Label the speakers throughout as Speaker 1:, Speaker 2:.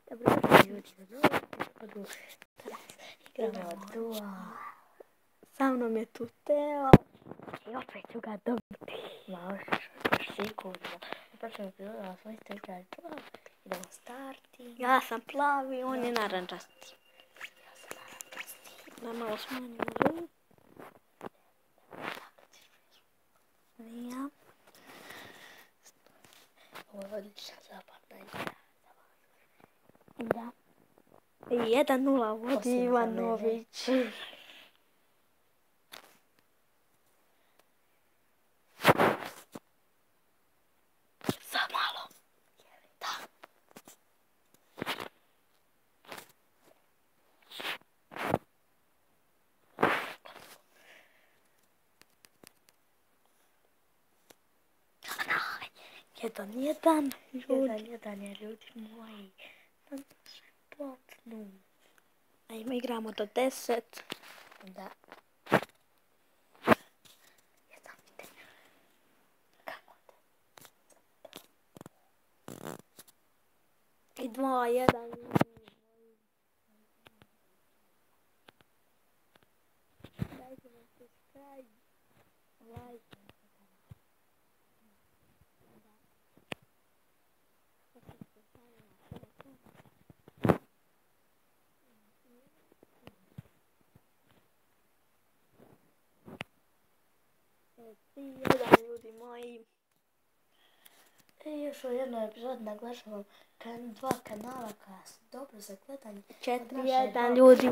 Speaker 1: Dobro došli ljudi u novu epizodu. Igramo duel. Sa mnom je tu Teo. I opet ću ga dobiti.
Speaker 2: Možeš sigurno. U prošlom epizodu smo isto igrali duel. Idemo starti.
Speaker 1: Ja sam plavi, on je narančasti.
Speaker 2: Ja sam narančasti.
Speaker 1: Da malo smanjimo zvuk. Ja.
Speaker 2: Ovo je odlična zabavna igra.
Speaker 1: Da. 1-0 vodi Ivanović. Za malo. Da. Jedan je ljudi moji. Na našem platnu. Ajmo, igramo do 10.
Speaker 2: Da.
Speaker 1: Jedan ide. Kako te? I 2-1. Dajte nam subscribe. Like. Jedan ljudi moji.
Speaker 2: Još u jednoj epizodi naglašavam dva kanala koja su dobro za gledanje.
Speaker 1: 4-1 ljudi.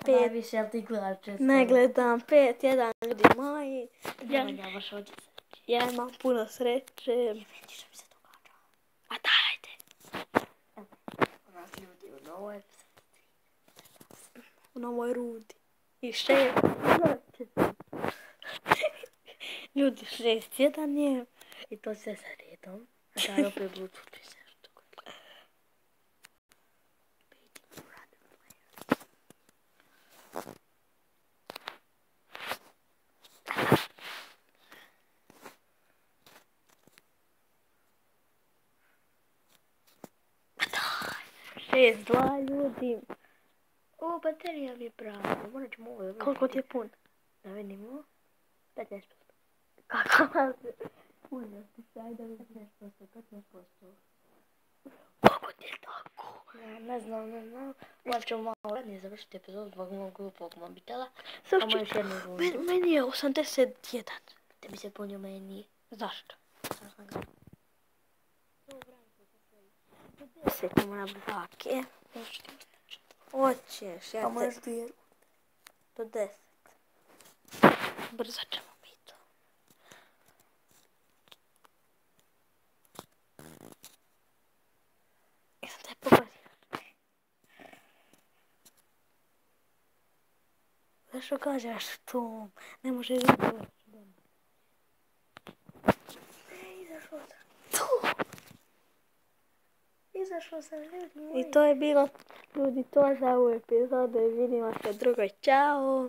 Speaker 2: Najviše, jel ti gledaš često?
Speaker 1: Ne gledam, 5-1 ljudi moji.
Speaker 2: Ja baš ovdje sreći.
Speaker 1: Ja imam puno sreće.
Speaker 2: I vidi što mi se događa.
Speaker 1: A dajte.
Speaker 2: Nas ljudi u novoj epizodi.
Speaker 1: U novoj rudi. I 6. Ljudi, 6-1 je.
Speaker 2: I to sve sa redom. A daj opet Bluetooth i sve što gleda.
Speaker 1: Šest, dva ljudi.
Speaker 2: O, baterija mi je prava. Morat ćemo ovo dobiti.
Speaker 1: Koliko ti je pun?
Speaker 2: Da vidimo. 15%.
Speaker 1: Kako vas je? Punio ti se, ajde vidim.
Speaker 2: 15%.
Speaker 1: Koliko ti je tako?
Speaker 2: Ja, ne znam. Morat ćemo malo radnije završiti epizodu zbog mog glupog mobitela.
Speaker 1: Srči,
Speaker 2: još jednu rundu.
Speaker 1: meni je 81.
Speaker 2: Tebi se punio, meni nije.
Speaker 1: Zašto?
Speaker 2: Sad sam ga.
Speaker 1: 10 imamo na brake. Hoćeš, ja
Speaker 2: A
Speaker 1: te...
Speaker 2: možeš dvije.
Speaker 1: Do 10. Brzo ćemo mi to. Ja sam te pogodio. Zašto kažeš to? Ne može vidjeti.
Speaker 2: Izašao sam.
Speaker 1: To!
Speaker 2: Izašao sam, ljudi moji.
Speaker 1: I to je bilo, ljudi, to za ovu epizodu i vidimo se drugoj. Ćao!